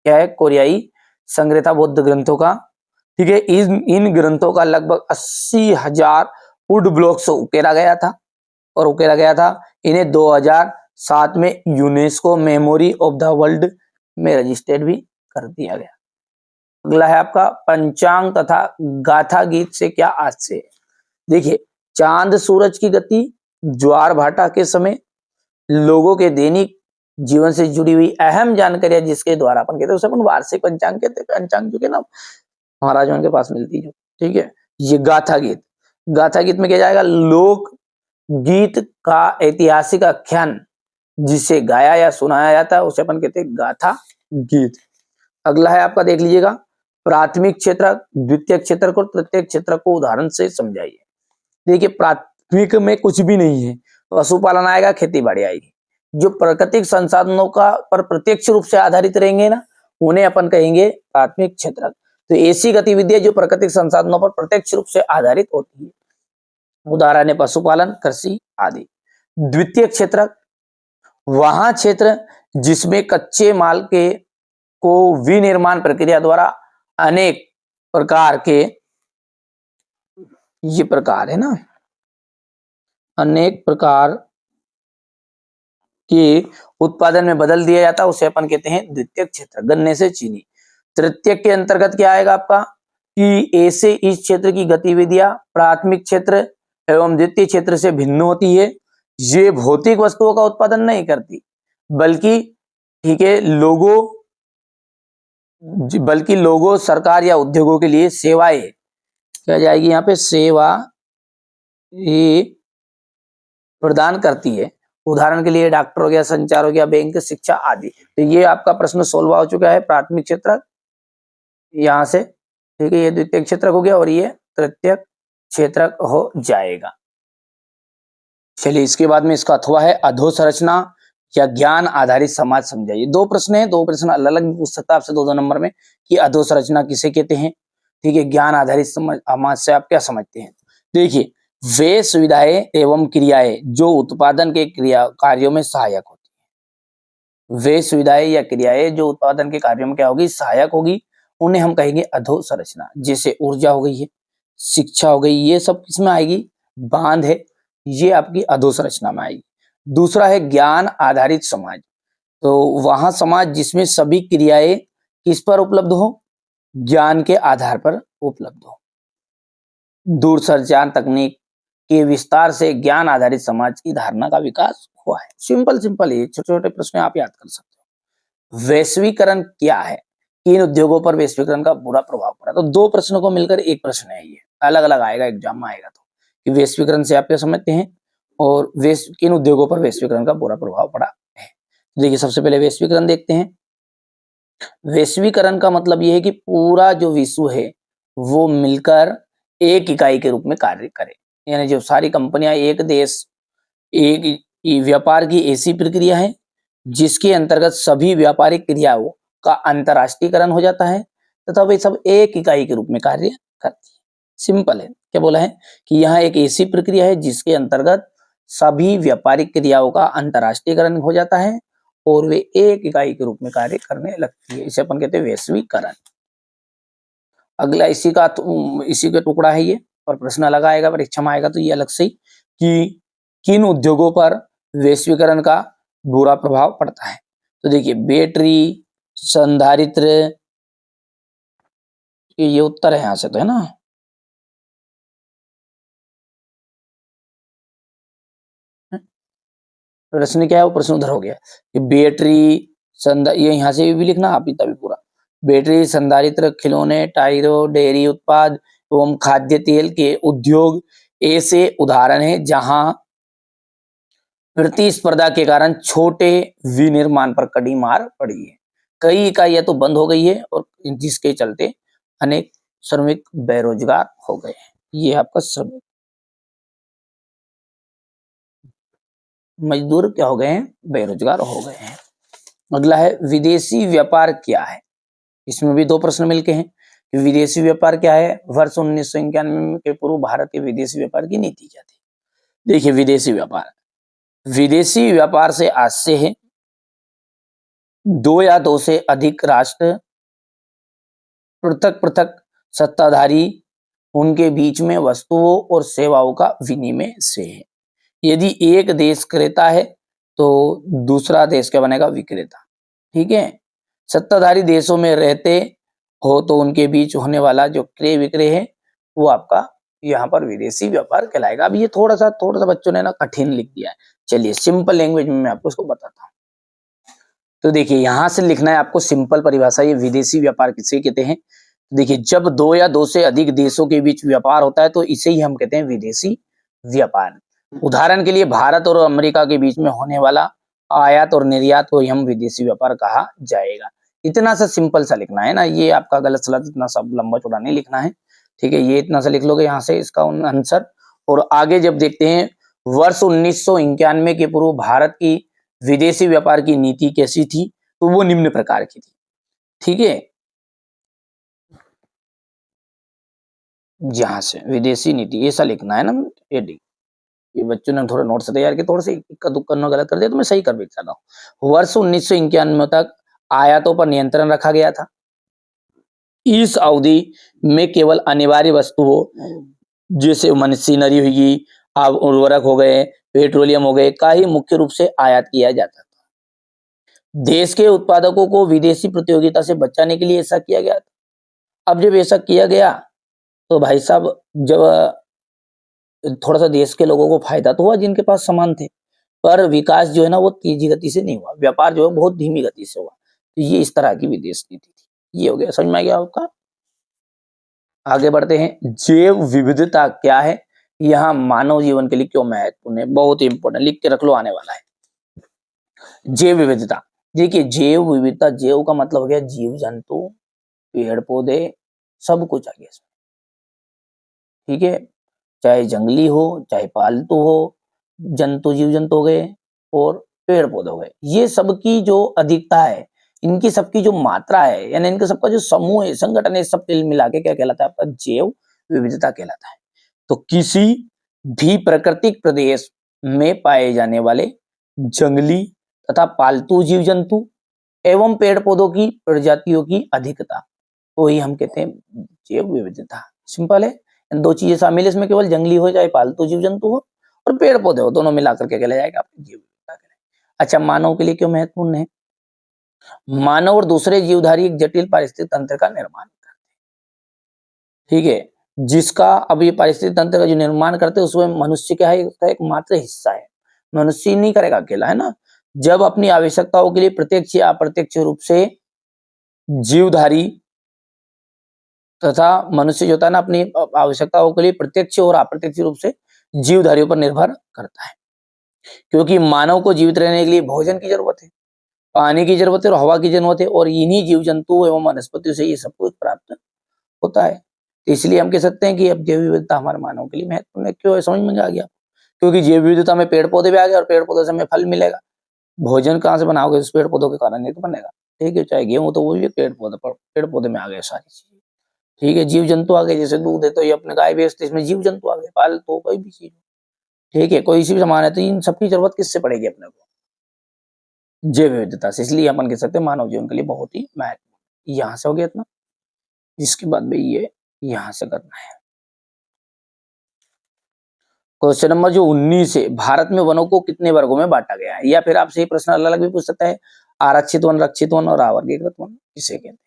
क्या है? कोरियाई संग्रह था बौद्ध ग्रंथों का, ठीक है। इन ग्रंथों का लगभग 80,000 वुड ब्लॉक्स उकेरा गया था और उकेरा गया था। इन्हें 2007 में UNESCO memory of the world में रजिस्टर्ड भी कर दिया गया। अगला है आपका पंचांग तथा गाथा गीत से क्या आशय है? देखिए, चांद सूरज की गति, ज्वार भाटा के समय, लोगों के दैनिक जीवन से जुड़ी हुई अहम जानकारियां जिसके द्वारा अपन कहते हैं उसे अपन वार्षिक पंचांग कहते हैं। पंचांग जो के ना महाराजाओं के पास मिलती है, ठीक है। ये गाथा गीत, गाथा गीत में क्या जाएगा? लोक गीत का ऐतिहासिक आख्यान जिसे गाया या सुनाया जाता है उसे अपन कहते हैं गाथा गीत। अगला है आपका, देख लीजिएगा, प्राथमिक क्षेत्रक, द्वितीय क्षेत्रक और तृतीय क्षेत्रक को उदाहरण से समझाइए। देखिए, प्राथमिक में कुछ भी नहीं है, पशुपालन आएगा, खेती बाड़ी आएगी। जो प्राकृतिक संसाधनों का पर प्रत्यक्ष रूप से आधारित रहेंगे ना, उन्हें अपन कहेंगे प्राथमिक क्षेत्रक। तो ऐसी गतिविधियां जो प्राकृतिक संसाधनों पर प्रत्यक्ष रूप से आधारित होती है, उदाहरण है पशुपालन, कृषि आदि। द्वितीय क्षेत्रक वहां क्षेत्र जिसमें कच्चे माल के को विनिर्माण प्रक्रिया द्वारा अनेक प्रकार के, ये प्रकार है ना, अनेक प्रकार के उत्पादन में बदल दिया जाता है, उसे अपन कहते हैं द्वितीय क्षेत्र। गन्ने से चीनी। तृतीय के अंतर्गत क्या आएगा आपका कि ऐसे इस क्षेत्र की गतिविधियां प्राथमिक क्षेत्र एवं द्वितीय क्षेत्र से भिन्न होती है, ये भौतिक वस्तुओं का उत्पादन नहीं करती, बल्कि ठीक है बल्कि लोगों, सरकार या उद्योगों के लिए सेवाएं क्या जाएगी यहाँ पे, सेवा ये प्रदान करती है। उदाहरण के लिए डॉक्टर हो गया, संचार हो गया, बैंक, शिक्षा आदि। तो ये आपका प्रश्न सोल्व हो चुका है। प्राथमिक क्षेत्रक यहाँ से, ठीक है, ये द्वितीयक क्षेत्रक हो गया और ये तृतीयक क्षेत्रक हो जाएगा। चलिए इसके बाद में इसका अथवा है अधोसंरचना या ज्ञान आधारित समाज समझाइए। दो प्रश्न है, दो प्रश्न अलग अलग पूछ सकता है आपसे दो नंबर में कि अधोसंरचना किसे कहते हैं, ठीक है, ज्ञान आधारित समाज से आप क्या समझते हैं। देखिए, वे सुविधाएं एवं क्रियाएं जो उत्पादन के क्रिया कार्यों में सहायक होती है। वे सुविधाएं या क्रियाएं जो उत्पादन के कार्यों में क्या होगी, सहायक होगी, उन्हें हम कहेंगे अधोसंरचना। जैसे ऊर्जा हो गई है, शिक्षा हो गई, ये सब किसमें आएगी, बांध है, ये आपकी अधोसंरचना में आएगी। दूसरा है ज्ञान आधारित समाज, तो वहां समाज जिसमें सभी क्रियाएं किस पर उपलब्ध हो, ज्ञान के आधार पर उपलब्ध हो। दूरसंचार तकनीक के विस्तार से ज्ञान आधारित समाज की धारणा का विकास हुआ है। सिंपल सिंपल ये छोटे छोटे प्रश्न आप याद कर सकते हो। वैश्वीकरण क्या है, किन उद्योगों पर वैश्वीकरण का बुरा प्रभाव पड़ा। तो दो प्रश्नों को मिलकर एक प्रश्न है, ये अलग अलग आएगा एग्जाम में आएगा, तो कि वैश्वीकरण से आप क्या समझते हैं और किन उद्योगों पर वैश्वीकरण का बुरा प्रभाव पड़ा है। देखिए सबसे पहले वैश्वीकरण देखते हैं। वैश्वीकरण का मतलब यह है कि पूरा जो विश्व है वो मिलकर एक इकाई के रूप में कार्य करे, यानी जो सारी कंपनियां एक देश एक व्यापार की ऐसी प्रक्रिया है जिसके अंतर्गत सभी व्यापारिक क्रियाओं का अंतरराष्ट्रीयकरण हो जाता है तथा वे सब एक इकाई के रूप में कार्य करती है। सिंपल है, क्या बोला है कि यहाँ एक ऐसी प्रक्रिया है जिसके अंतर्गत सभी व्यापारिक क्रियाओं का अंतरराष्ट्रीयकरण हो जाता है और वे एक इकाई के रूप में कार्य करने लगती है। इसे अपन कहते हैं वैश्वीकरण। अगला इसी का टुकड़ा है ये, और प्रश्न अलग आएगा, परीक्षा में आएगा तो ये अलग से ही कि किन उद्योगों पर वैश्वीकरण का बुरा प्रभाव पड़ता है। तो देखिए बैटरी, संधारित्र, ये उत्तर है यहाँ से, तो है ना। प्रश्न क्या है, वो प्रश्न उधर हो गया कि बैटरी ये यहाँ से भी लिखना आप तभी पूरा। बैटरी, संधारित्र, खिलौने, टायरों, डेयरी उत्पाद एवं खाद्य तेल के उद्योग ऐसे उदाहरण हैं जहां प्रतिस्पर्धा के कारण छोटे विनिर्माण पर कड़ी मार पड़ी है। कई इकाइयां तो बंद हो गई है और जिसके चलते अनेक श्रमिक बेरोजगार हो गए हैं। ये आपका श्रमिक मजदूर क्या हो गए हैं, बेरोजगार हो गए हैं। अगला है विदेशी व्यापार क्या है। इसमें भी दो प्रश्न मिलके हैं कि विदेशी व्यापार क्या है। वर्ष 1991 के पूर्व भारत के विदेशी व्यापार की नीति क्या थी। देखिए विदेशी व्यापार से आज से है दो या दो से अधिक राष्ट्र पृथक पृथक सत्ताधारी उनके बीच में वस्तुओं और सेवाओं का विनिमय से है। यदि एक देश क्रेता है तो दूसरा देश क्या बनेगा, विक्रेता। ठीक है, सत्ताधारी देशों में रहते हो तो उनके बीच होने वाला जो क्रय विक्रय है वो आपका यहाँ पर विदेशी व्यापार कहलाएगा। अब ये थोड़ा सा बच्चों ने ना कठिन लिख दिया है। चलिए सिंपल लैंग्वेज में मैं आपको इसको बताता हूँ। तो देखिए यहां से लिखना है आपको सिंपल परिभाषा, ये विदेशी व्यापार किसे कहते हैं। देखिए जब दो या दो से अधिक देशों के बीच व्यापार होता है तो इसे ही हम कहते हैं विदेशी व्यापार। उदाहरण के लिए भारत और अमेरिका के बीच में होने वाला आयात और निर्यात को हम विदेशी व्यापार कहा जाएगा। इतना सा सिंपल सा लिखना है ना, ये आपका गलत सलत इतना सब लंबा चौड़ा नहीं लिखना है। ठीक है, ये इतना सा लिख लोगे यहाँ से इसका आंसर। और आगे जब देखते हैं वर्ष 1991 के पूर्व भारत की विदेशी व्यापार की नीति कैसी थी, तो वो निम्न प्रकार की थी। ठीक है, जहां से विदेशी नीति ऐसा लिखना है ना, ये बच्चों ने थोड़ा नोट से तैयार किया, थोड़ा सा इक्का दुक्का गलत कर दिया तो मैं सही कर भी सकता हूँ। वर्ष 1991 तक आयातों पर नियंत्रण रखा गया था। इस अवधि में केवल अनिवार्य वस्तुओं जैसे मशीनरी होगी, अब उर्वरक हो गए, पेट्रोलियम हो गए का ही मुख्य रूप से आयात किया जाता था। देश के उत्पादकों को विदेशी प्रतियोगिता से बचाने के लिए ऐसा किया गया था। अब जब ऐसा किया गया तो भाई साहब जब थोड़ा सा देश के लोगों को फायदा तो हुआ जिनके पास सामान थे, पर विकास जो है ना वो तेजी गति से नहीं हुआ, व्यापार जो है बहुत धीमी गति से हुआ। तो ये इस तरह की विदेश नीति थी। ये हो गया, समझ में आ गया आपका। आगे बढ़ते हैं, जैव विविधता क्या है, यहाँ मानव जीवन के लिए क्यों महत्वपूर्ण है, बहुत इंपॉर्टेंट, लिख के रख लो, आने वाला है। जैव विविधता, देखिए जैव विविधता, जैव का मतलब हो गया जीव जंतु, पेड़ पौधे, सब कुछ आ गया, ठीक है, चाहे जंगली हो चाहे पालतू हो, जंतु जीव जंतु हो गए और पेड़ पौधे हो गए, ये सबकी जो अधिकता है, इनकी सबकी जो मात्रा है, यानी इनका सबका जो समूह है, संगठन है, सब मिला के क्या कहलाता है, आपका जैव विविधता कहलाता है। तो किसी भी प्राकृतिक प्रदेश में पाए जाने वाले जंगली तथा पालतू जीव जंतु एवं पेड़ पौधों की प्रजातियों की अधिकता, तो ही हम कहते हैं जैव विविधता। सिंपल है, दो चीजें शामिल है इसमें, केवल जंगली हो चाहे पालतू जीव जंतु हो और पेड़ पौधे हो, दोनों मिलाकर के कहला जाएगा आपकी जैव विविधता। अच्छा, मानव के लिए क्यों महत्वपूर्ण है, मानव और दूसरे जीवधारी एक जटिल पारिस्थितिक तंत्र का निर्माण करते हैं, ठीक है, जिसका अब ये पारिस्थितिक तंत्र का जो निर्माण करते हैं उसमें मनुष्य क्या है, उसका एक मात्र हिस्सा है, मनुष्य नहीं करेगा अकेला, है ना। जब अपनी आवश्यकताओं के लिए प्रत्यक्ष या अप्रत्यक्ष रूप से जीवधारी तथा मनुष्य जो होता है ना, अपनी आवश्यकताओं के लिए प्रत्यक्ष और अप्रत्यक्ष रूप से जीवधारियों पर निर्भर करता है, क्योंकि मानव को जीवित रहने के लिए भोजन की जरूरत है, पानी की जरूरत है और हवा की जरूरत है, और इन्हीं जीव जंतु एवं वनस्पतियों से ये सब कुछ प्राप्त होता है। तो इसलिए हम कह सकते हैं कि अब जैव विविधता हमारे मानव के लिए महत्वपूर्ण है। क्यों है, समझ में आ गया, क्योंकि जैव विविधता में पेड़ पौधे भी आ गए और पेड़ पौधों से हमें फल मिलेगा, भोजन कहाँ से बनाओगे, उस पेड़ पौधों के कारण ही तो बनेगा, ठीक है, चाहे गेहूं तो वो भी पेड़ पौधे में आ गए सारी चीजें, ठीक है, जीव जंतु आ गए, जैसे दूध है तो ये अपने गाय बेचते, इसमें जीव जंतु आ गए, पाल तो कोई भी चीज, ठीक है, कोई सी भी सामान है, तो इन सबकी जरूरत किससे पड़ेगी अपने को, जैव विविधता से। इसलिए अपन कह सकते हैं मानव जीवन के लिए बहुत ही महत्वपूर्ण। यहाँ से हो गया इतना, इसके बाद में ये यहाँ से करना है। क्वेश्चन नंबर जो 19 है, भारत में वनों को कितने वर्गों में बांटा गया है, या फिर आपसे ये प्रश्न अलग अलग भी पूछ सकता है, आरक्षित वन, रक्षित वन और अवर्गीकृत वन किसे कहते हैं।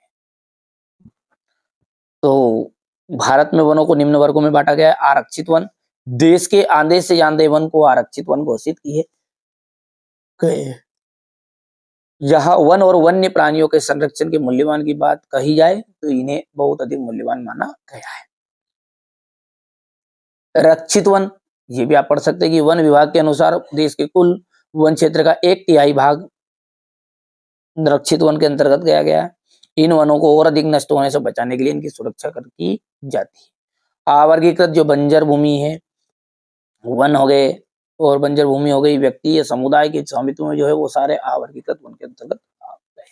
तो भारत में वनों को निम्न वर्गों में बांटा गया है, आरक्षित वन, देश के आधे से ज्यादा वन को आरक्षित वन घोषित किए गए। जहां वन और वन्य प्राणियों के संरक्षण के मूल्यवान की बात कही जाए तो इन्हें बहुत अधिक मूल्यवान माना गया है। रक्षित वन, ये भी आप पढ़ सकते हैं कि वन विभाग के अनुसार देश के कुल वन क्षेत्र का 1/3 भाग रक्षित वन के अंतर्गत गया है। इन वनों को और अधिक नष्ट होने से बचाने के लिए इनकी सुरक्षा की जाती है। अवर्गीकृत जो बंजर भूमि है, वन हो गए और बंजर भूमि हो गई, व्यक्ति या समुदाय के स्वामित्व में जो है वो सारे अवर्गीकृत वन के अंतर्गत आ गए।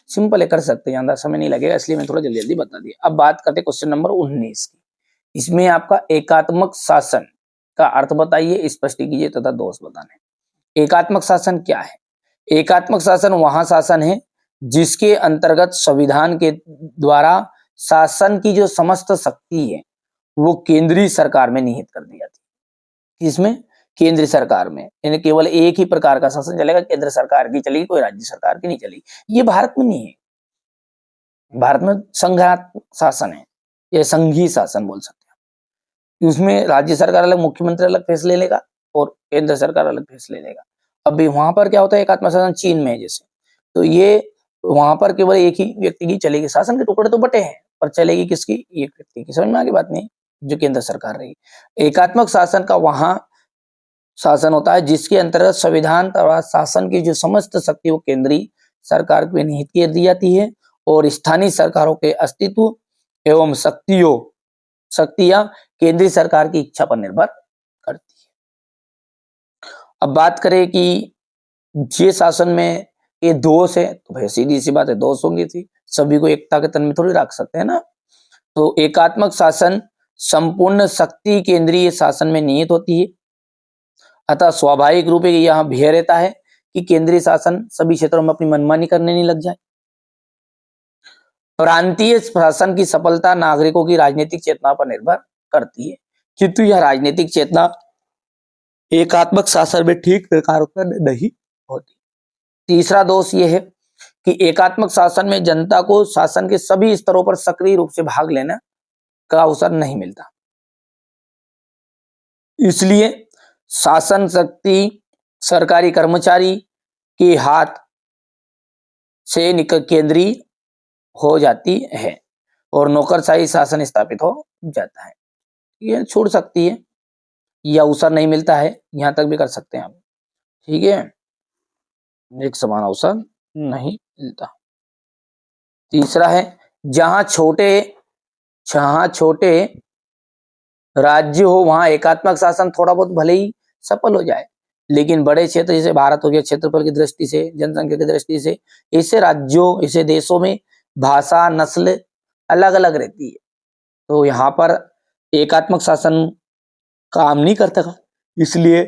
सिंपल है, कर सकते हैं, ज्यादा समय नहीं लगेगा, इसलिए मैं थोड़ा जल्दी जल्दी बता दिया। अब बात करते हैं क्वेश्चन नंबर 19 की। इसमें आपका एकात्मक शासन का अर्थ बताइए, स्पष्ट कीजिए तथा दोष बताने। एकात्मक शासन क्या है, एकात्मक शासन वहां शासन है जिसके अंतर्गत संविधान के द्वारा शासन की जो समस्त शक्ति है वो केंद्रीय सरकार में निहित कर दी जाती है। किसमें, केंद्र सरकार में, यानी केवल एक ही प्रकार का शासन चलेगा, केंद्र सरकार की चलेगी, कोई राज्य सरकार की नहीं चलेगी। ये भारत में नहीं है, भारत में संघात्मक शासन है, ये संघीय शासन बोल सकते हैं। उसमें राज्य सरकार अलग, मुख्यमंत्री अलग फैसले लेगा और केंद्र सरकार अलग फैसले लेगा। अभी वहां पर क्या होता है, एकात्मक शासन चीन में है जैसे, तो ये वहां पर केवल एक ही व्यक्ति की चलेगी, शासन के टुकड़े तो बटे हैं पर चलेगी किसकी, एक व्यक्ति की। समझ में आगे बात नहीं, जो केंद्र सरकार रही। एकात्मक शासन का वहां शासन होता है जिसके अंतर्गत संविधान तथा शासन की जो समस्त शक्ति वो केंद्रीय सरकार में निहित कर दी जाती है और स्थानीय सरकारों के अस्तित्व एवं शक्तियां केंद्रीय सरकार की इच्छा पर निर्भर करती है। अब बात करें कि ये शासन में ये दोष है, तो भाई सीधी सी बात है, दोष होंगे थी, सभी को एकता के तन में थोड़ी रख सकते हैं ना। तो एकात्मक शासन संपूर्ण शक्ति केंद्रीय शासन में निहित होती है, अतः स्वाभाविक रूप से यह भय रहता है कि केंद्रीय शासन सभी क्षेत्रों में अपनी मनमानी करने नहीं लग जाए। प्रांतीय शासन की सफलता नागरिकों की राजनीतिक चेतना पर निर्भर करती है, किंतु यह राजनीतिक चेतना एकात्मक शासन में ठीक प्रकार पर नहीं होती। तीसरा दोष यह है कि एकात्मक शासन में जनता को शासन के सभी स्तरों पर सक्रिय रूप से भाग लेने का अवसर नहीं मिलता, इसलिए शासन शक्ति सरकारी कर्मचारी के हाथ से केंद्रीय हो जाती है और नौकरशाही शासन स्थापित हो जाता है। ये छूट सकती है या अवसर नहीं मिलता है, यहाँ तक भी कर सकते हैं हम। ठीक है, एक समान अवसर नहीं मिलता। तीसरा है जहां छोटे राज्य हो वहां एकात्मक शासन थोड़ा बहुत भले ही सफल हो जाए, लेकिन बड़े क्षेत्र जैसे भारत हो गया, क्षेत्रफल की दृष्टि से, जनसंख्या की दृष्टि से, ऐसे राज्यों ऐसे देशों में भाषा नस्ल अलग अलग रहती है, तो यहाँ पर एकात्मक शासन काम नहीं करता। इसलिए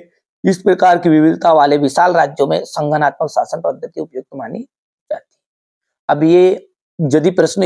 इस प्रकार की विविधता वाले विशाल राज्यों में संगठनात्मक शासन पद्धति उपयुक्त मानी जाती है। अब ये यदि प्रश्न